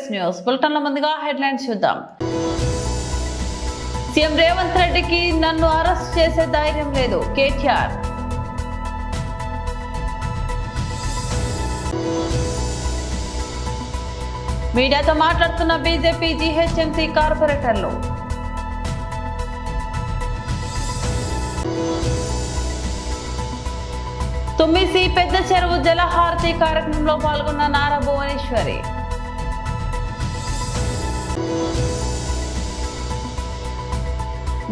Press news బులెటిన్ల ముందుగా headlines చూద్దాం. CM Revanth రెడ్డికి నన్ను అరెస్ట్ చేసే ధైర్యం లేదు కేటీఆర్. మీడియాతో మాట్లాడుతున్న బీజేపీ జీహెచ్ఎంసీ కార్పొరేటర్లు. తుమ్మిసి పెద్ద చెరువు జలహారతి కార్యక్రమంలో పాల్గొన్న నారా భువనేశ్వరి.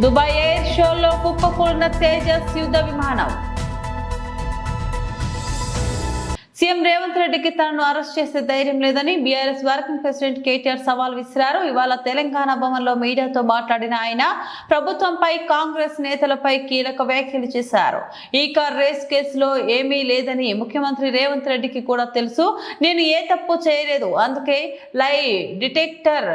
దుబాయ్ ఎయిర్ షోలో కుప్పకూలిన తేజస్ యుద్ధ విమానం. సీఎం రేవంత్ రెడ్డికి తనను అరెస్ట్ చేసే ధైర్యం లేదని బీఆర్ఎస్ వర్కింగ్ ప్రెసిడెంట్ కేటీఆర్ సవాల్ విసిరారు. ఇవాళ తెలంగాణ భవన్లో మీడియాతో మాట్లాడిన ఆయన ప్రభుత్వంపై కాంగ్రెస్ నేతలపై కీలక వ్యాఖ్యలు చేశారు. ఈ కార్ రేస్ కేసులో ఏమీ లేదని ముఖ్యమంత్రి రేవంత్ రెడ్డికి కూడా తెలుసు. నేను ఏ తప్పు చేయలేదు, అందుకే లై డిటెక్టర్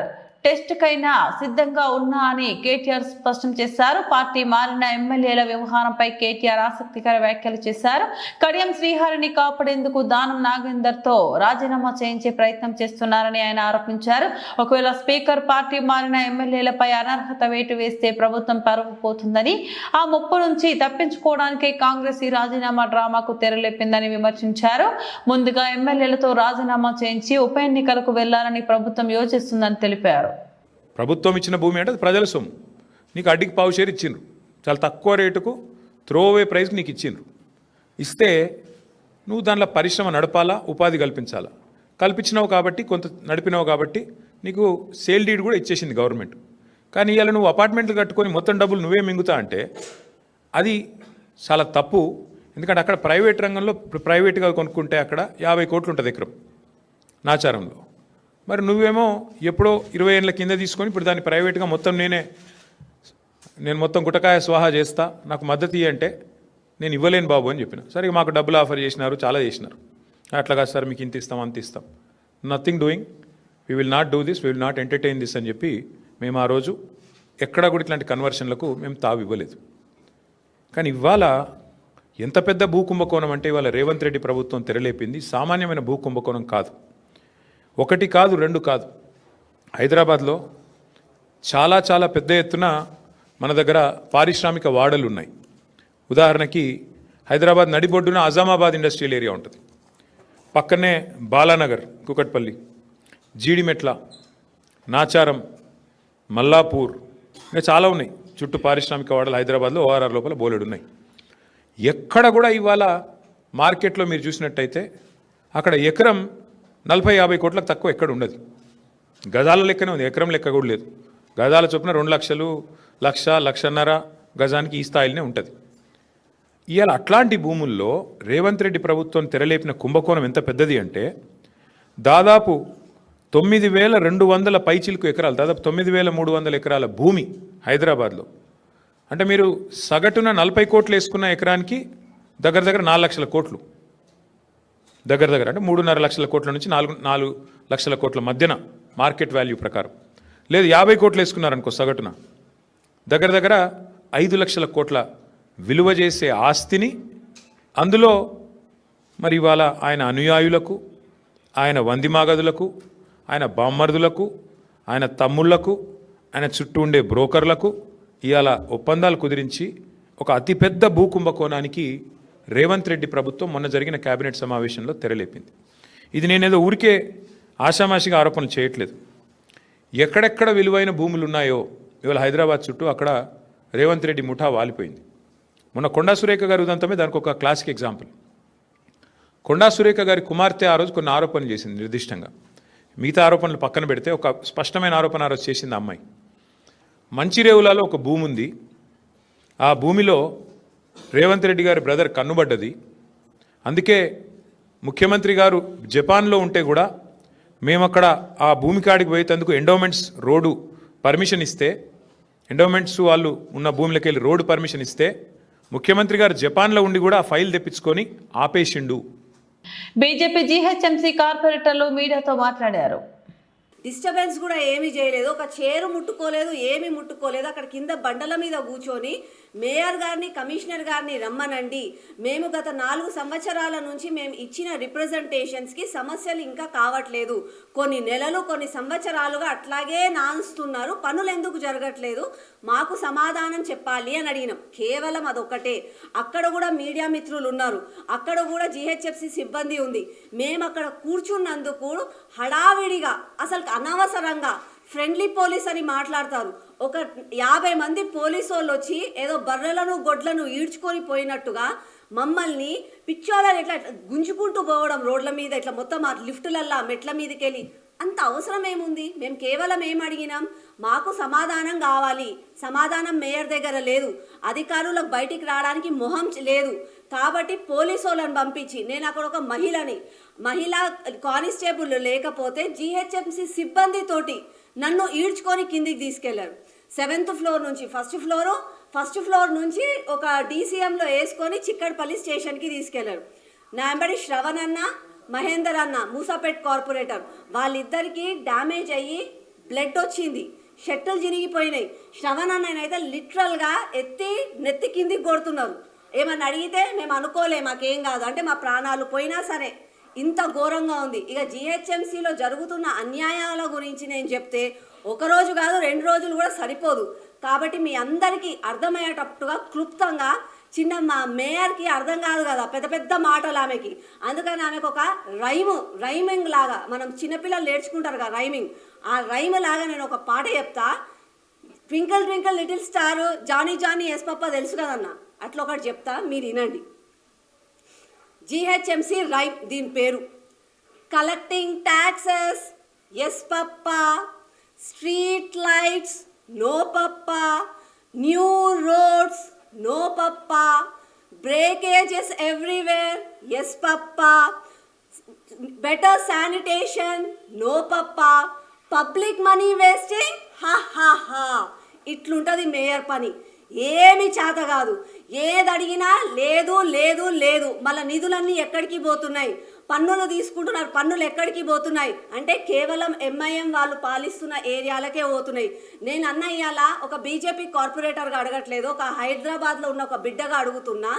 టెస్ట్ కైనా సిద్ధంగా ఉన్నా అని కేటీఆర్ స్పష్టం చేశారు. పార్టీ మారిన ఎమ్మెల్యేల వ్యవహారంపై కేటీఆర్ ఆసక్తికర వ్యాఖ్యలు చేశారు. కడియం శ్రీహరిని కాపాడేందుకు దానం నాగేందర్ తో రాజీనామా చేయించే ప్రయత్నం చేస్తున్నారని ఆయన ఆరోపించారు. ఒకవేళ స్పీకర్ పార్టీ మారిన ఎమ్మెల్యేలపై అనర్హత వేటు వేస్తే ప్రభుత్వం పరువు పోతుందని, ఆ ముప్పు నుంచి తప్పించుకోవడానికి కాంగ్రెస్ ఈ రాజీనామా డ్రామాకు తెరలేపిందని విమర్శించారు. ముందుగా ఎమ్మెల్యేలతో రాజీనామా చేయించి ఉప ఎన్నికలకు వెళ్లాలని ప్రభుత్వం యోచిస్తుందని తెలిపారు. ప్రభుత్వం ఇచ్చిన భూమి అంటే ప్రజల సొమ్ము. నీకు అడ్డికి పావు షేర్ ఇచ్చిండ్రు, చాలా తక్కువ రేటుకు త్రోవే ప్రైస్కి నీకు ఇచ్చిండ్రు. ఇస్తే నువ్వు దానిలో పరిశ్రమ నడపాలా, ఉపాధి కల్పించాలా. కల్పించినావు కాబట్టి, కొంత నడిపినావు కాబట్టి నీకు సేల్ డీడ్ కూడా ఇచ్చేసింది గవర్నమెంట్. కానీ ఇవాళ నువ్వు అపార్ట్మెంట్లు కట్టుకొని మొత్తం డబ్బులు నువ్వే మింగుతా అంటే అది చాలా తప్పు. ఎందుకంటే అక్కడ ప్రైవేట్ రంగంలో ప్రైవేట్గా కొనుక్కుంటే అక్కడ 50 కోట్లు ఉంటుంది ఎకరం నాచారంలో. మరి నువ్వేమో ఎప్పుడో 20 ఏళ్ళ కింద తీసుకొని ఇప్పుడు దాన్ని ప్రైవేట్గా మొత్తం నేను మొత్తం గుటకాయ స్వాహా చేస్తా, నాకు మద్దతు అంటే నేను ఇవ్వలేను బాబు అని చెప్పిన. సరే మాకు డబ్బులు ఆఫర్ చేసినారు, చాలా చేసినారు. అట్లా కాదు సార్, మీకు ఇంత ఇస్తాం అంత ఇస్తాం, nothing doing, we will not do this, we will not entertain this అని చెప్పి మేము ఆ రోజు ఎక్కడా కూడా ఇట్లాంటి కన్వర్షన్లకు మేము తావు ఇవ్వలేదు. కానీ ఇవాళ ఎంత పెద్ద భూ కుంభకోణం అంటే ఇవాళ రేవంత్ రెడ్డి ప్రభుత్వం తెరలేపింది సామాన్యమైన భూ కుంభకోణం కాదు. 1 కాదు 2 కాదు. హైదరాబాద్లో చాలా చాలా పెద్ద ఎత్తున మన దగ్గర పారిశ్రామిక వాడలు ఉన్నాయి. ఉదాహరణకి హైదరాబాద్ నడిబొడ్డున అజామాబాద్ ఇండస్ట్రియల్ ఏరియా ఉంటుంది, పక్కనే బాలానగర్, కుకట్పల్లి, జీడిమెట్ల, నాచారం, మల్లాపూర్, ఇంకా చాలా ఉన్నాయి చుట్టూ పారిశ్రామిక వాడలు హైదరాబాద్లో ORR లోపల బోలెడు ఉన్నాయి. ఎక్కడ కూడా ఇవాళ మార్కెట్లో మీరు చూసినట్టయితే అక్కడ ఎకరం 40-50 కోట్లకు తక్కువ ఎక్కడ ఉండదు. గజాల లెక్కనే ఉంది, ఎకరం లెక్క కూడా లేదు. గజాల చొప్పున 2 లక్షలు, 1,00,000-1,50,000 గజానికి ఈ స్థాయిలోనే ఉంటుంది. ఇవాళ అట్లాంటి భూముల్లో రేవంత్ రెడ్డి ప్రభుత్వం తెరలేపిన కుంభకోణం ఎంత పెద్దది అంటే దాదాపు 9,200 పైచిలుకు ఎకరాలు, దాదాపు 9,300 ఎకరాల భూమి హైదరాబాద్లో. అంటే మీరు సగటున 40 కోట్లు వేసుకున్న ఎకరానికి దగ్గర 4 లక్షల కోట్లు, దగ్గర అంటే 3.5 లక్షల కోట్ల నుంచి 4 లక్షల కోట్ల మధ్యన మార్కెట్ వాల్యూ ప్రకారం. లేదు 50 కోట్లు వేసుకున్నారనుకో సగటున దగ్గర 5 లక్షల కోట్ల విలువ చేసే ఆస్తిని, అందులో మరి ఇవాళ ఆయన అనుయాయులకు, ఆయన వందిమాగదులకు, ఆయన బామ్మర్దులకు, ఆయన తమ్ముళ్లకు, ఆయన చుట్టూ ఉండే బ్రోకర్లకు ఇవాళ ఒప్పందాలు కుదిరించి ఒక అతిపెద్ద భూ కుంభకోణానికి రేవంత్ రెడ్డి ప్రభుత్వం మొన్న జరిగిన కేబినెట్ సమావేశంలో తెరలేపింది. ఇది నేనేదో ఊరికే ఆషామాషిగా ఆరోపణలు చేయట్లేదు. ఎక్కడెక్కడ విలువైన భూములు ఉన్నాయో ఇవాళ హైదరాబాద్ చుట్టూ అక్కడ రేవంత్ రెడ్డి ముఠా వాలిపోయింది. మొన్న కొండా సురేఖ గారి ఉదంతమే దానికి ఒక క్లాసిక్ ఎగ్జాంపుల్. కొండా సురేఖ గారి కుమార్తె ఆ రోజు కొన్ని ఆరోపణలు చేసింది నిర్దిష్టంగా. మిగతా ఆరోపణలు పక్కన పెడితే ఒక స్పష్టమైన ఆరోపణ ఆ రోజు చేసింది అమ్మాయి. మంచిరేవులలో ఒక భూమి ఉంది, ఆ భూమిలో రేవంత్ రెడ్డి గారి బ్రదర్ కన్నుబడ్డది. అందుకే ముఖ్యమంత్రి గారు జపాన్లో ఉంటే కూడా మేము అక్కడ ఆ భూమి కాడికి పోయేందుకు ఎండోమెంట్స్ రోడ్డు పర్మిషన్ ఇస్తే, ఎండోమెంట్స్ వాళ్ళు ఉన్న భూమిలోకి వెళ్ళి రోడ్డు పర్మిషన్ ఇస్తే ముఖ్యమంత్రి గారు జపాన్లో ఉండి కూడా ఆ ఫైల్ తెప్పించుకొని ఆపేసిండు. బీజేపీ జీహెచ్ఎంసీ కార్పొరేటర్లు మీడియాతో మాట్లాడారు. డిస్టర్బెన్స్ కూడా ఏమీ చేయలేదు, ఒక చైరు ముట్టుకోలేదు, ఏమీ ముట్టుకోలేదు. అక్కడ కింద బండల మీద కూర్చొని మేయర్ గారిని కమిషనర్ గారిని రమ్మనండి, మేము గత 4 సంవత్సరాల నుంచి మేము ఇచ్చిన రిప్రజెంటేషన్స్కి సమస్యలు ఇంకా కావట్లేదు, కొన్ని నెలలు కొన్ని సంవత్సరాలుగా అట్లాగే నాన్స్తున్నారు, పనులు ఎందుకు జరగట్లేదు, మాకు సమాధానం చెప్పాలి అని అడిగినాం. కేవలం అదొక్కటే. అక్కడ కూడా మీడియా మిత్రులు ఉన్నారు, అక్కడ కూడా జిహెచ్ఎఫ్సి సిబ్బంది ఉంది. మేము అక్కడ కూర్చున్నందుకు హడావిడిగా అసలు అనవసరంగా ఫ్రెండ్లీ పోలీస్ అని మాట్లాడతారు. ఒక 50 మంది పోలీసు వాళ్ళు వచ్చి ఏదో బర్రెలను గొడ్లను ఈడ్చుకొని పోయినట్టుగా మమ్మల్ని పిచ్చోళ్ళని ఇట్లా గుంజుకుంటూ పోవడం రోడ్ల మీద, ఇట్లా మొత్తం ఆ లిఫ్టులల్లా మెట్ల మీదకి వెళ్ళి. అంత అవసరం ఏముంది? మేము కేవలం ఏం అడిగినాం, మాకు సమాధానం కావాలి. సమాధానం మేయర్ దగ్గర లేదు, అధికారులకు బయటికి రావడానికి మొహం లేదు. కాబట్టి పోలీసు వాళ్ళని పంపించి, నేను అక్కడ ఒక మహిళా కానిస్టేబుల్ లేకపోతే జిహెచ్ఎంసి సిబ్బందితోటి నన్ను ఈడ్చుకొని కిందికి తీసుకెళ్లారు. 7th ఫ్లోర్ నుంచి ఫస్ట్ ఫ్లోర్ నుంచి ఒక డీసీఎంలో వేసుకొని చిక్కడపల్లి స్టేషన్కి తీసుకెళ్లారు. నా వెంబడి శ్రవణ్ అన్న, మహేందర్ అన్న, మూసాపేట్ కార్పొరేటర్, వాళ్ళిద్దరికి డ్యామేజ్ అయ్యి బ్లడ్ వచ్చింది, షర్టులు చినిగిపోయినాయి. శ్రవణ్ అన్ననైతే లిటరల్గా ఎత్తి నెత్తి కిందికి కొడుతున్నారు. ఏమన్నా అడిగితే మేము అనుకోలే, మాకేం కాదు అంటే మా ప్రాణాలు పోయినా సరే ఇంత ఘోరంగా ఉంది. ఇక జిహెచ్ఎంసీలో జరుగుతున్న అన్యాయాల గురించి నేను చెప్తే 1 రోజు కాదు 2 రోజులు కూడా సరిపోదు. కాబట్టి మీ అందరికీ అర్థమయ్యేటట్టుగా క్లుప్తంగా, చిన్న మా మేయర్కి అర్థం కాదు కదా పెద్ద పెద్ద మాటలు ఆమెకి, అందుకని ఆమెకు ఒక రైమింగ్ లాగా, మనం చిన్నపిల్లలు నేర్చుకుంటారు కదా రైమింగ్, ఆ రైమ్ లాగా నేను ఒక పాట చెప్తా. Twinkle twinkle little star, Johnny Johnny yes papa తెలుసు కదన్న, అట్లా ఒకటి చెప్తా, మీరు వినండి. జిహెచ్ఎంసి రైమ్, దీని పేరు. Collecting taxes yes papa, street lights no papa, new roads no papa, breakages everywhere yes papa, better sanitation no papa, public money wasting ha ha హా. ఇట్లుంటుంది మేయర్ పని. ఏమి చేత కాదు, ఏది అడిగినా లేదు లేదు లేదు. మళ్ళీ నిధులన్నీ ఎక్కడికి పోతున్నాయి, పన్నులు తీసుకుంటున్నారు, పన్నులు ఎక్కడికి పోతున్నాయి అంటే కేవలం ఎంఐఎం వాళ్ళు పాలిస్తున్న ఏరియాలకే పోతున్నాయి. నేను అన్న ఇవాళ ఒక బీజేపీ కార్పొరేటర్గా అడగట్లేదు, ఒక హైదరాబాద్లో ఉన్న ఒక బిడ్డగా అడుగుతున్నా.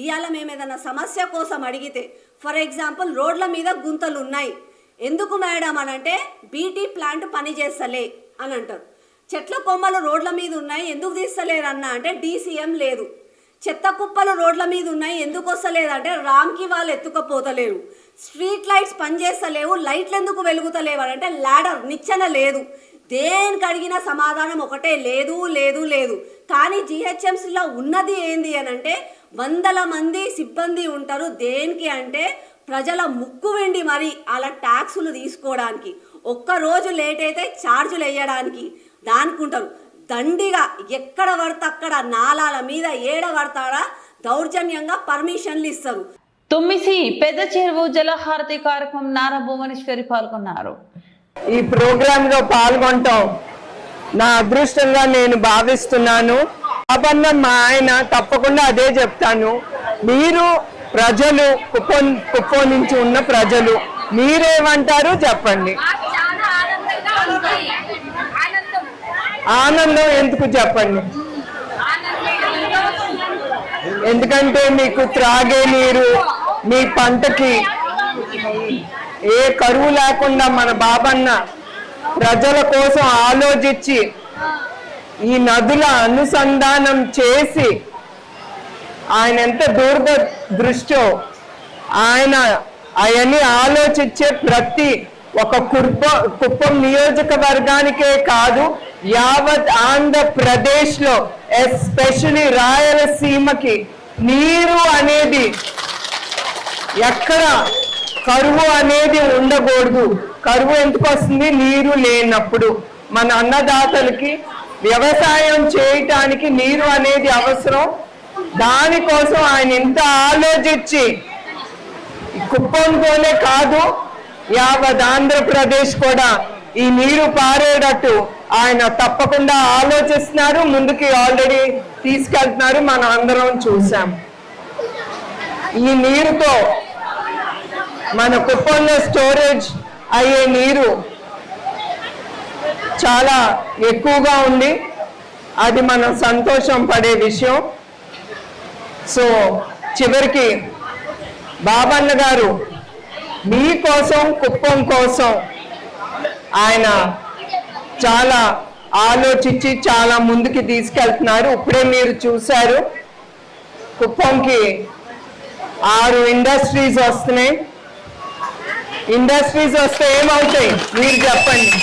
ఇవాళ మేము ఏదైనా సమస్య కోసం అడిగితే, ఫర్ ఎగ్జాంపుల్ రోడ్ల మీద గుంతలు ఉన్నాయి, ఎందుకు మేడం అని అంటే బీటీ ప్లాంట్ పని చేస్తలే అని అంటారు. చెట్ల కొమ్మలు రోడ్ల మీద ఉన్నాయి, ఎందుకు తీస్తలేరు అన్న అంటే డీసీఎం లేదు. చెత్త కుప్పలు రోడ్ల మీద ఉన్నాయి, ఎందుకు వస్తలేదంటే రామ్కి వాళ్ళు ఎత్తుకపోతలేరు. స్ట్రీట్ లైట్స్ పనిచేస్తలేవు, లైట్లు ఎందుకు వెలుగుతలేవు అంటే ల్యాడర్ నిచ్చెన లేదు. దేనికి అడిగిన సమాధానం ఒకటే, లేదు లేదు లేదు. కానీ జిహెచ్ఎంసీలో ఉన్నది ఏంది అని అంటే 100 మంది సిబ్బంది ఉంటారు. దేనికి అంటే ప్రజల ముక్కు వెండి మరి అలా ట్యాక్సులు తీసుకోవడానికి, ఒక్కరోజు లేట్ అయితే ఛార్జులు వేయడానికి దానికి ఉంటారు. దండిగా ఎక్కడ పడితే అక్కడ నాలాల మీద ఏడ పడతాడా దౌర్జన్యంగా పర్మిషన్లు ఇస్తారు. తుమ్మిసి పెద్ద చెరువు జలహారతి కార్యక్రమం నారా భువనేశ్వరి పాల్గొన్నారు. ఈ ప్రోగ్రామ్ లో పాల్గొనటం నా అదృష్టంగా నేను భావిస్తున్నాను. అబన్న మా ఆయన తప్పకుండా అదే చెప్తాను. మీరు ప్రజలు కుప్పం నుంచి ఉన్న ప్రజలు మీరేమంటారు చెప్పండి. ఆనందం ఎందుకు చెప్పండి? ఎందుకంటే మీకు త్రాగే నీరు, మీ పంటకి ఏ కరువు లేకుండా మన బాబన్న ప్రజల కోసం ఆలోచించి ఈ నదుల అనుసంధానం చేసి ఆయన ఎంత దూరదృష్టో ఆయన అవన్నీ ఆలోచించే ప్రతి ఒక కుప్పం నియోజకవర్గానికే కాదు యావత్ ఆంధ్రప్రదేశ్ లో ఎస్పెషలీ రాయలసీమకి నీరు అనేది ఎక్కడ కరువు అనేది ఉండకూడదు. కరువు ఎందుకు వస్తుంది? నీరు లేనప్పుడు. మన అన్నదాతలకి వ్యవసాయం చేయటానికి నీరు అనేది అవసరం. దానికోసం ఆయన ఇంత ఆలోచించి కుప్పంతోనే కాదు యావత్ ఆంధ్రప్రదేశ్ కూడా ఈ నీరు పారేటట్టు ఆయన తప్పకుండా ఆలోచిస్తున్నారు. ముందుకి ఆల్రెడీ తీసుకెళ్తున్నారు, మనం అందరం చూసాం. ఈ నీరుతో మన కుప్పంలో స్టోరేజ్ అయ్యే నీరు చాలా ఎక్కువగా ఉంది. అది మనం సంతోషం పడే విషయం. సో చివరికి బాబన్న గారు మీకోసం, కుప్పం కోసం ఆయన చాలా ఆలోచించి చాలా ముందుకి తీసుకెళ్తున్నారు. ఇప్పుడే మీరు చూశారు, కుప్పంకి 6 ఇండస్ట్రీస్ వస్తున్నాయి. ఇండస్ట్రీస్ వస్తే ఏమవుతాయి మీరు చెప్పండి?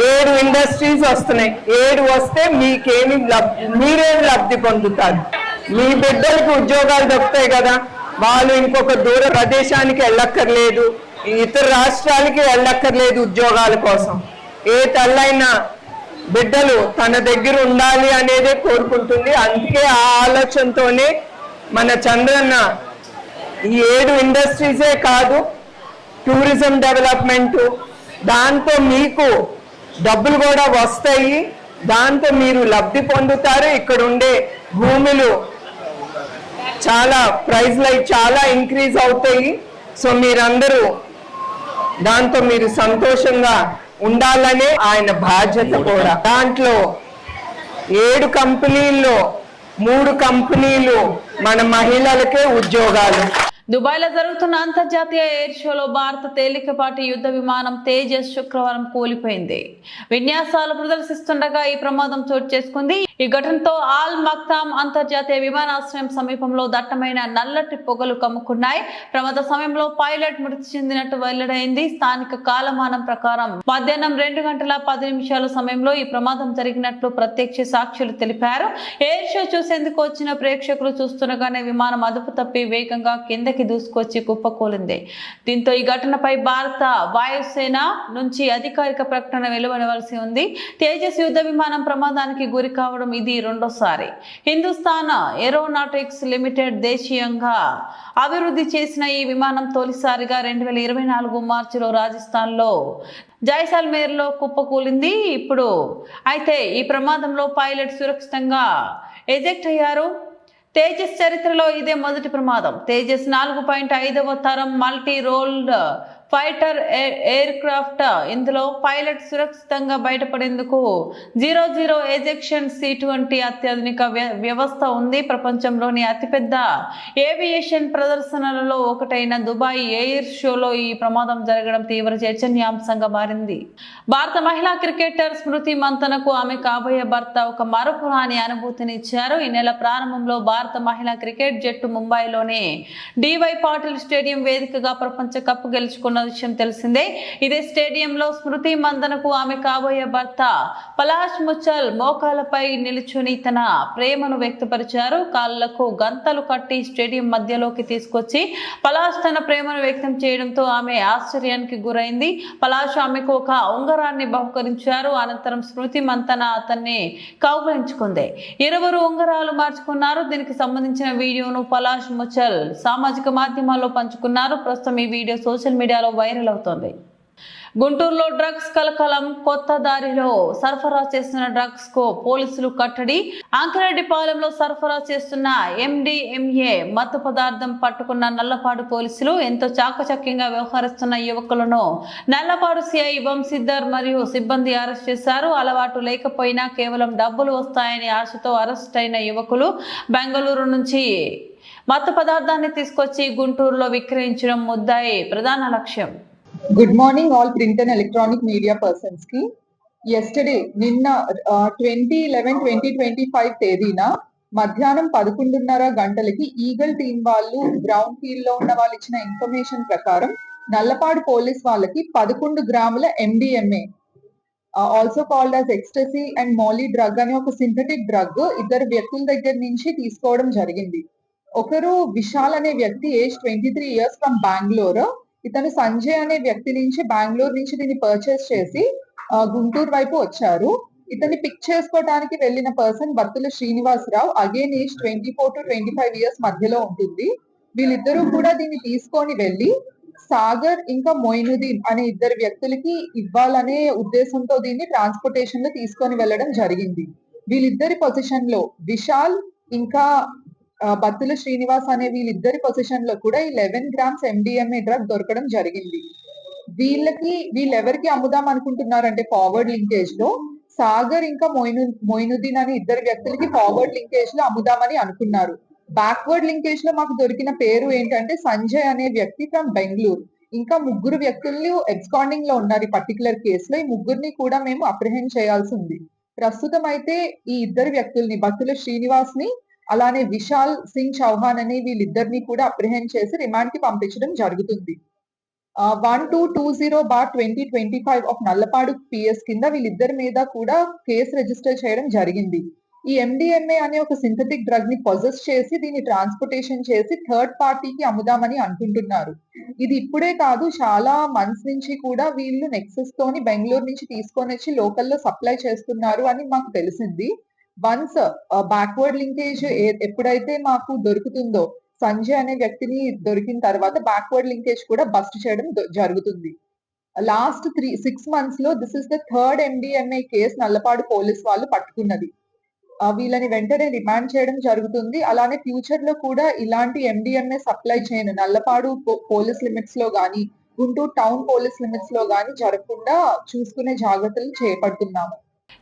7 ఇండస్ట్రీస్ వస్తున్నాయి. 7 వస్తే మీకేమి మీరేం లబ్ధి పొందుతారు? మీ బిడ్డలకు ఉద్యోగాలు దొరుకుతాయి కదా, వాళ్ళు ఇంకొక దూర ప్రదేశానికి వెళ్ళక్కర్లేదు, ఇతర రాష్ట్రాలకి వెళ్ళక్కర్లేదు ఉద్యోగాల కోసం. ఏ తల్లైనా బిడ్డలు తన దగ్గర ఉండాలి అనేదే కోరుకుంటుంది. అందుకే ఆ ఆలోచనతోనే మన చంద్రన్న ఈ 7 ఇండస్ట్రీసే కాదు, టూరిజం డెవలప్మెంట్, దాంతో మీకు డబ్బులు కూడా వస్తాయి, దాంతో మీరు లబ్ధి పొందుతారు. ఇక్కడ ఉండే భూములు చాలా ప్రైస్లు చాలా ఇంక్రీజ్ అవుతాయి. సో మీరందరూ దాంతో మీరు సంతోషంగా ఉండాలనే ఆయన బాధ్యత కూడా. దాంట్లో 7 కంపెనీల్లో 3 కంపెనీలు మన మహిళలకే ఉద్యోగాలు. దుబాయ్ లో జరుగుతున్న అంతర్జాతీయ ఎయిర్ షోలో భారత తేలికపాటి యుద్ధ విమానం తేజస్ శుక్రవారం కూలిపోయింది. విన్యాసాలు ప్రదర్శిస్తుండగా ఈ ప్రమాదం చోటు చేసుకుంది. ఈ ఘటనతో ఆల్ మక్తామ్ అంతర్జాతీయ విమానాశ్రయం సమీపంలో దట్టమైన నల్లటి పొగలు కమ్ముకున్నాయి. ప్రమాద సమయంలో పైలట్ మృతి చెందినట్టు వెల్లడైంది. స్థానిక కాలమానం ప్రకారం మధ్యాహ్నం 2:10 సమయంలో ఈ ప్రమాదం జరిగినట్లు ప్రత్యక్ష సాక్షులు తెలిపారు. ఎయిర్ షో చూసేందుకు వచ్చిన ప్రేక్షకులు చూస్తుండగానే విమానం అదుపు తప్పి వేగంగా కిందకి దూసుకొచ్చి కుప్పకూలింది. దీంతో ఈ ఘటనపై భారత వాయుసేన నుంచి అధికారిక ప్రకటన వెలువడవలసి ఉంది. తేజస్ యుద్ధ విమానం ప్రమాదానికి గురి కావడం ఇది రెండోసారి. హిందుస్థాన్ ఏరోనాటిక్స్ లిమిటెడ్ దేశీయంగా అభివృద్ధి చేసిన ఈ విమానం తొలిసారిగా 2024 మార్చిలో రాజస్థాన్ లో జైసల్మేర్ లో కుప్పకూలింది. అయితే ఈ ప్రమాదంలో పైలట్ సురక్షితంగా ఎజెక్ట్ అయ్యారు. తేజస్ చరిత్రలో ఇదే మొదటి ప్రమాదం. తేజస్ 4.5వ తరం multi rolled fighter air craft. ఇందులో పైలట్ సురక్షితంగా బయటపడేందుకు 00 ఎజెక్షన్ సీట్ వంటి అత్యాధునిక వ్యవస్థ ఉంది. ప్రపంచంలోని అతిపెద్ద ఏవియేషన్ ప్రదర్శనలలో ఒకటైన దుబాయ్ ఎయిర్ షోలో ఈ ప్రమాదం జరగడం తీవ్ర చర్చనీయాంశంగా మారింది. భారత మహిళా క్రికెటర్ స్మృతి మంతనకు ఆమె కాబోయే భర్త ఒక మరపురాని అనుభూతిని ఇచ్చారు. ఈ నెల ప్రారంభంలో భారత మహిళా క్రికెట్ జట్టు ముంబైలోని డివై పాటిల్ స్టేడియం వేదికగా ప్రపంచ కప్ గెలుచుకున్న విషయం తెలిసిందే. ఇదే స్టేడియంలో స్మృతి మందనకు ఆమె కాబోయే భర్త పలాష్ ముచ్చల్ మోకాలపై నిలుచుని తన ప్రేమను వ్యక్తపరిచారు. కాళ్లకు గంతలు కట్టి స్టేడియం మధ్యలోకి తీసుకొచ్చి పలాష్ తన ప్రేమను వ్యక్తం చేయడంతో ఆమె ఆశ్చర్యానికి గురైంది. పలాష్ ఆమెకు ఒక ఉంగరాన్ని బహుకరించారు. అనంతరం స్మృతి మంతన అతన్ని కౌగిలించుకుంది. ఇరువురు ఉంగరాలు మార్చుకున్నారు. దీనికి సంబంధించిన వీడియోను పలాష్ ముచ్చల్ సామాజిక మాధ్యమాల్లో పంచుకున్నారు. ప్రస్తుతం ఈ వీడియో సోషల్ మీడియాలో వైరల్ అవుతోంది. గుంటూరులో డ్రగ్స్ కలకలం. కొత్త దారిలో సరఫరా చేస్తున్న డ్రగ్స్ కు పోలీసులు కట్టడి. అంకిరెడ్డిపాలెంలో సరఫరా చేస్తున్న MDMA మత్తు పదార్థం పట్టుకున్న నల్లపాడు పోలీసులు. ఎంతో చాకచక్యంగా వ్యవహరిస్తున్న యువకులను నల్లపాడు సిఐ వంశీధర్ మరియు సిబ్బంది అరెస్ట్ చేశారు. అలవాటు లేకపోయినా కేవలం డబ్బులు వస్తాయని ఆశతో అరెస్ట్ అయిన యువకులు బెంగళూరు నుంచి మత్తు పదార్థాన్ని తీసుకొచ్చి గుంటూరులో విక్రయించడం ముద్దాయి ప్రధాన లక్ష్యం. Good morning all print and electronic media persons కి. ఎస్టర్డే నిన్న 20/11/2025 తేదీన మధ్యాహ్నం 11:30 గంటలకి ఈగల్ టీం వాళ్ళు గ్రౌండ్ ఫీల్డ్ లో ఉన్న వాళ్ళు ఇచ్చిన ఇన్ఫర్మేషన్ ప్రకారం నల్లపాడు పోలీస్ వాళ్ళకి 11 గ్రాముల MDMA also called as ecstasy and molly drug అనే ఒక సింథటిక్ డ్రగ్ 2 వ్యక్తుల దగ్గర నుంచి తీసుకోవడం జరిగింది. ఒకరు విశాల్ అనే వ్యక్తి ఏజ్ 23 years ఫ్రమ్ బెంగళూరు. ఇతను సంజయ్ అనే వ్యక్తి నుంచి బెంగళూరు నుంచి దీన్ని పర్చేస్ చేసి గుంటూరు వైపు వచ్చారు. ఇతన్ని పిక్ చేసుకోవడానికి వెళ్ళిన person Battula Srinivasarao, again age 24 to 25 years మధ్యలో ఉంటుంది. వీళ్ళిద్దరూ కూడా దీన్ని తీసుకొని వెళ్ళి సాగర్ ఇంకా మొయినుద్దీన్ అనే 2 వ్యక్తులకి ఇవ్వాలనే ఉద్దేశంతో దీన్ని ట్రాన్స్పోర్టేషన్ లో తీసుకొని వెళ్ళడం జరిగింది. వీళ్ళిద్దరి పొజిషన్ లో విశాల్ ఇంకా బత్తుల శ్రీనివాస్ అనే వీళ్ళిద్దరి పొజిషన్ లో కూడా 11 grams MDMA డ్రగ్ దొరకడం జరిగింది. వీళ్ళెవరికి అమ్ముదాం అనుకుంటున్నారంటే ఫార్వర్డ్ లింకేజ్ లో సాగర్ ఇంకా మొయినుద్దీన్ అనే ఇద్దరు వ్యక్తులకి ఫార్వర్డ్ లింకేజ్ లో అమ్ముదామని అనుకున్నారు. బ్యాక్వర్డ్ లింకేజ్ లో మాకు దొరికిన పేరు ఏంటంటే సంజయ్ అనే వ్యక్తి ఫ్రమ్ బెంగళూరు. ఇంకా ముగ్గురు వ్యక్తులు ఎబ్స్కాండింగ్ లో ఉన్నారు ఈ పర్టికులర్ కేసులో. ఈ ముగ్గురిని కూడా మేము అప్రిహెండ్ చేయాల్సి ఉంది. ప్రస్తుతం అయితే ఈ ఇద్దరు వ్యక్తుల్ని బత్తుల శ్రీనివాస్ ని అలానే విశాల్ సింగ్ చౌహాన్ అనే వీళ్ళిద్దరిని కూడా అప్రిహెండ్ చేసి రిమాండ్ కి పంపించడం జరుగుతుంది. 1220/2025 ఆఫ్ నల్లపాడు పిఎస్ కింద వీళ్ళిద్దరి మీద కూడా కేసు రిజిస్టర్ చేయడం జరిగింది. ఈ MDMA అనే ఒక సింథటిక్ డ్రగ్ ని పొజెస్ చేసి దీన్ని ట్రాన్స్పోర్టేషన్ చేసి థర్డ్ పార్టీకి అమ్ముదామని అనుకుంటున్నారు. ఇది ఇప్పుడే కాదు, చాలా మంత్స్ నుంచి కూడా వీళ్ళు నెక్సెస్ తోని బెంగళూరు నుంచి తీసుకొని వచ్చి లోకల్లో సప్లై చేస్తున్నారు అని మాకు తెలిసింది. వన్స్ బ్యాక్వర్డ్ లింకేజ్ ఎప్పుడైతే మాకు దొరుకుతుందో, సంజయ్ అనే వ్యక్తిని దొరికిన తర్వాత బ్యాక్వర్డ్ లింకేజ్ కూడా బస్ట్ చేయడం జరుగుతుంది. లాస్ట్ 6 months లో this is the third MDMA case Nallapadu police వాళ్ళు పట్టుకున్నది. వీళ్ళని వెంటనే రిమాండ్ చేయడం జరుగుతుంది. అలానే ఫ్యూచర్ లో కూడా ఇలాంటి MDMA సప్లై చేయను నల్లపాడు పోలీస్ లిమిట్స్ లో గానీ, గుంటూరు టౌన్ పోలీస్ లిమిట్స్ లో గానీ జరగకుండా చూసుకునే జాగ్రత్తలు చేపడుతున్నాము.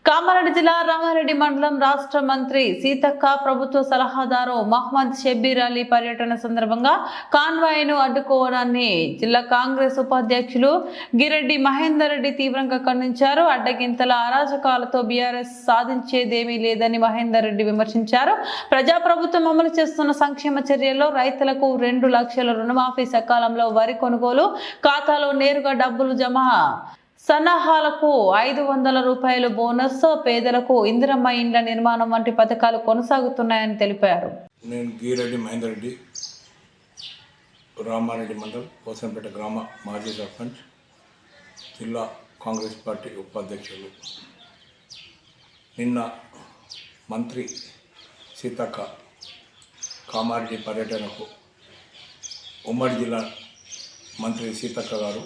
కామారెడ్డి జిల్లా రంగారెడ్డి మండలం రాష్ట్ర మంత్రి సీతక్క ప్రభుత్వ సలహాదారు మహ్మద్ షబ్బీర్ అలీ పర్యటన సందర్భంగా కాన్వాయ్ ను అడ్డుకోవడాన్ని జిల్లా కాంగ్రెస్ ఉపాధ్యక్షులు గిరెడ్డి మహేందర్ రెడ్డి తీవ్రంగా ఖండించారు. అడ్డగింతల అరాజకాలతో బీఆర్ఎస్ సాధించేదేమీ లేదని మహేందర్ రెడ్డి విమర్శించారు. ప్రజాప్రభుత్వం అమలు చేస్తున్న సంక్షేమ చర్యల్లో రైతులకు 2 లక్షల రుణమాఫీ, సకాలంలో వరి కొనుగోలు, ఖాతాలో నేరుగా డబ్బులు జమ, సన్నాహాలకు 500 రూపాయలు బోనస్, పేదలకు ఇందిరమ్మ ఇండ్ల నిర్మాణం వంటి పథకాలు కొనసాగుతున్నాయని తెలిపారు. నేను గిరెడ్డి మహేందర్ రెడ్డి, రామారెడ్డి మండల్ పోసంపేట గ్రామ మాజీ సర్పంచ్, జిల్లా కాంగ్రెస్ పార్టీ ఉపాధ్యక్షులు. నిన్న మంత్రి సీతక్క కామారెడ్డి పర్యటనకు ఉమ్మడి జిల్లా మంత్రి సీతక్క గారు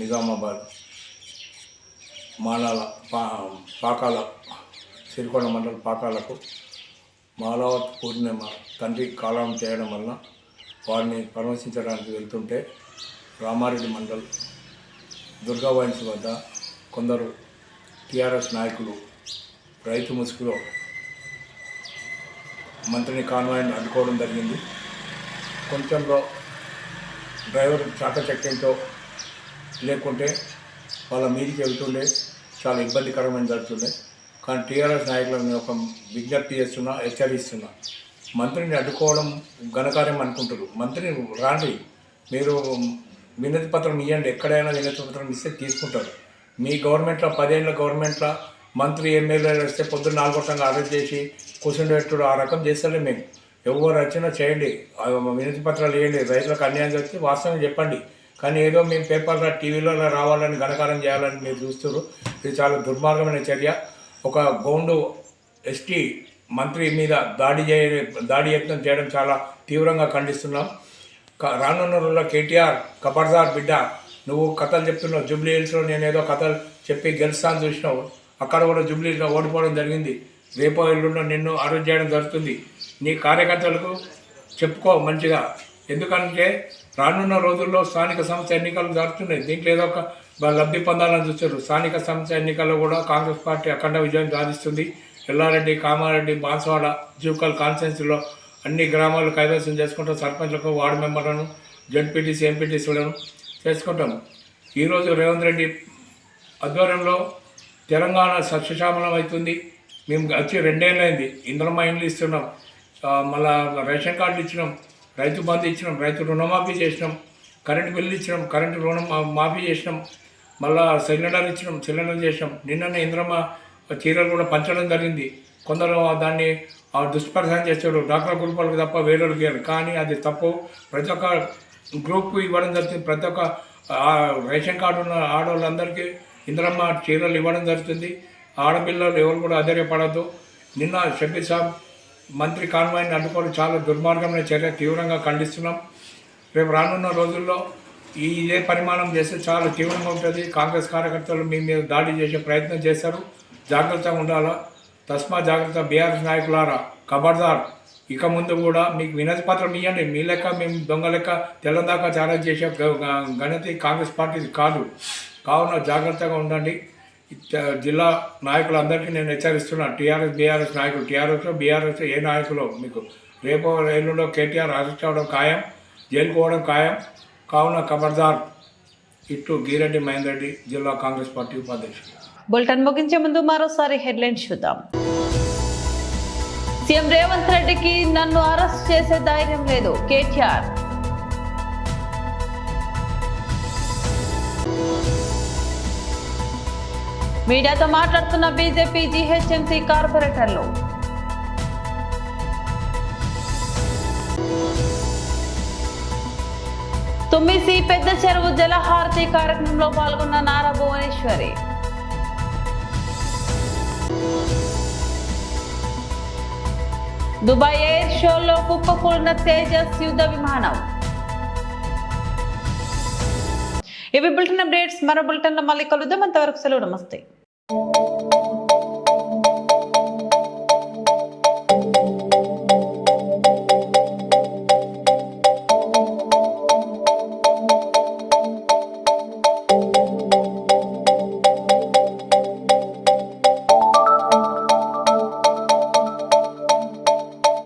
నిజామాబాద్ మాలాల పాకాల సిరికొండ మండలం పాకాలకు మాలావత్ పూర్ణిమ తండ్రి కాలం చేయడం వలన వారిని పరామర్శించడానికి వెళ్తుంటే రామారెడ్డి మండల్ దుర్గా వైన్స్ వద్ద కొందరు టీఆర్ఎస్ నాయకులు రైతు ముసుగులో మంత్రిని కాన్వాయ్ని అడ్డుకోవడం జరిగింది. కొంచెంలో డ్రైవర్ చాకచక్యంతో లేకుంటే వాళ్ళ మీదికి వెళ్తుండే చాలా ఇబ్బందికరమైన జరుగుతుండే. కానీ టీఆర్ఎస్ నాయకులను ఒక విజ్ఞప్తి చేస్తున్నా, హెచ్చరిస్తున్నా, మంత్రిని అడ్డుకోవడం ఘనకార్యం అనుకుంటారు. మంత్రిని రాండి, మీరు వినతి పత్రం ఇవ్వండి, ఎక్కడైనా వినతి పత్రం ఇస్తే తీసుకుంటారు. మీ గవర్నమెంట్లో 10 ఏళ్ళ గవర్నమెంట్లో మంత్రి ఎమ్మెల్యేలు వస్తే పొద్దున్న 4 గంటలకు అరెస్ట్ చేసి కూర్చుండేట్టుడు ఆ రకం చేస్తలే మేము. ఎవరు వచ్చినా చేయండి, వినతి పత్రాలు ఇవ్వండి, రైతులకు అన్యాయం జరిగితే వాస్తవం చెప్పండి. కానీ ఏదో మేము పేపర్లో టీవీలో రావాలని ఘనకారం చేయాలని మీరు చూస్తారు. ఇది చాలా దుర్మార్గమైన చర్య. ఒక గౌండు ఎస్టీ మంత్రి మీద దాడి యత్నం చేయడం చాలా తీవ్రంగా ఖండిస్తున్నాం. రానున్న రోజుల్లో కేటీఆర్ కబర్దార్ బిడ్డ, నువ్వు కథలు చెప్తున్నావు. జూబ్లీ హిల్స్లో నేను ఏదో కథలు చెప్పి గెలుస్తాను చూసినావు, అక్కడ కూడా జూబ్లీ హిల్స్లో ఓడిపోవడం జరిగింది. రేపో ఎల్లుండో నిన్ను అరెస్ట్ చేయడం జరుగుతుంది. నీ కార్యకర్తలకు చెప్పుకో మంచిగా, ఎందుకంటే రానున్న రోజుల్లో స్థానిక సంస్థ ఎన్నికలు జరుగుతున్నాయి. దీంట్లో ఏదో ఒక లబ్ధి పొందాలని చూస్తారు. స్థానిక సంస్థ ఎన్నికల్లో కూడా కాంగ్రెస్ పార్టీ అఖండ విజయం సాధిస్తుంది. ఎల్లారెడ్డి, కామారెడ్డి, బాన్స్వాడ, జూకల్ కాన్స్టిట్యున్సీలో అన్ని గ్రామాలు కైవసం చేసుకుంటాం. సర్పంచ్లకు, వార్డు మెంబర్లను, జడ్పీటీసీ, ఎంపీటీసీలను చేసుకుంటాము. ఈరోజు రేవంత్ రెడ్డి ఆధ్వర్యంలో తెలంగాణ సస్యశ్యామలం అవుతుంది. మేము వచ్చి 2 ఏళ్ళైంది. ఇంద్రమ్మ ఇండ్లు ఇస్తున్నాం, మళ్ళా రేషన్ కార్డులు ఇచ్చినాం, రైతు బంధు ఇచ్చినాం, రైతు రుణమాఫీ చేసినాం, కరెంటు బిల్లు ఇచ్చినాం, కరెంటు రుణం మాఫీ చేసినాం, మళ్ళా సిలిండర్ ఇచ్చినాం, సిలిండర్ చేసినాం. నిన్ననే ఇంద్రమ్మ చీరలు కూడా పంచడం జరిగింది. కొందరు దాన్ని దుష్పరిహారం చేస్తారు, డాక్టర్ గ్రూపులకు తప్ప వేరేకి. కానీ అది తప్పు. ప్రతి ఒక్క గ్రూప్కు ఇవ్వడం జరుగుతుంది. ప్రతి ఒక్క రేషన్ కార్డు ఉన్న ఆడవాళ్ళందరికీ ఇంద్రమ్మ చీరలు ఇవ్వడం జరుగుతుంది. ఆడపిల్లలు ఎవరు కూడా ఆశ్చర్యపడద్దు. నిన్న షబ్బీర్ సాబ్ మంత్రి కాన్వాయ్ని అడ్డుకోవడం చాలా దుర్మార్గమైన చర్య, తీవ్రంగా ఖండిస్తున్నాం. రేపు రానున్న రోజుల్లో ఇదే పరిమాణం చేస్తే చాలా తీవ్రంగా ఉంటుంది. కాంగ్రెస్ కార్యకర్తలు మీ మీద దాడి చేసే ప్రయత్నం చేస్తారు. జాగ్రత్తగా ఉండాలా. తస్మా జాగ్రత్త. బీఆర్ఎస్ నాయకులారా, ఖబర్దార్. ఇక ముందు కూడా మీకు వినతి పత్రం ఇవ్వండి. మీ లెక్క మేము దొంగ లెక్క తెల్లందాకా ఛాలెంజ్ చేసే గణతి కాంగ్రెస్ పార్టీది కాదు. కావున జాగ్రత్తగా ఉండండి. జిల్లా నాయకులందరికీ నేను హెచ్చరిస్తున్నాను. టీఆర్ఎస్ బీఆర్ఎస్ నాయకులు, బీఆర్ఎస్ ఏ నాయకులు మీకు రేపో రైలులో కేటీఆర్ అరెస్ట్ అవ్వడం ఖాయం, జైలుకు పోవడం ఖాయం. కావున ఖబర్దార్ ఇట్టు గీరెడ్డి మహేందర్ రెడ్డి, జిల్లా కాంగ్రెస్ పార్టీ ఉపాధ్యక్షుడు. బులెటిన్ ముగించే ముందు మరోసారి హెడ్లైన్స్ చూద్దాం. సీఎం రేవంత్ రెడ్డికి నన్ను అరెస్ట్ చేసే ధైర్యం లేదు, కేటీఆర్. మీడియాతో మాట్లాడుతున్న బీజేపీ జీహెచ్ఎంసీ కార్పొరేటర్లు. తుమ్మిసి పెద్ద చెరువు జలహారతి కార్యక్రమంలో పాల్గొన్న నారా భువనేశ్వరి. దుబాయ్ ఎయిర్ షోలో కుప్పకూలిన తేజస్ యుద్ధ విమానం. ఇవి బులెటిన్ అప్డేట్స్. మరో బులెటిన్లో మళ్ళీ కలుద్దాం. అంతవరకు సెలవు, నమస్తే.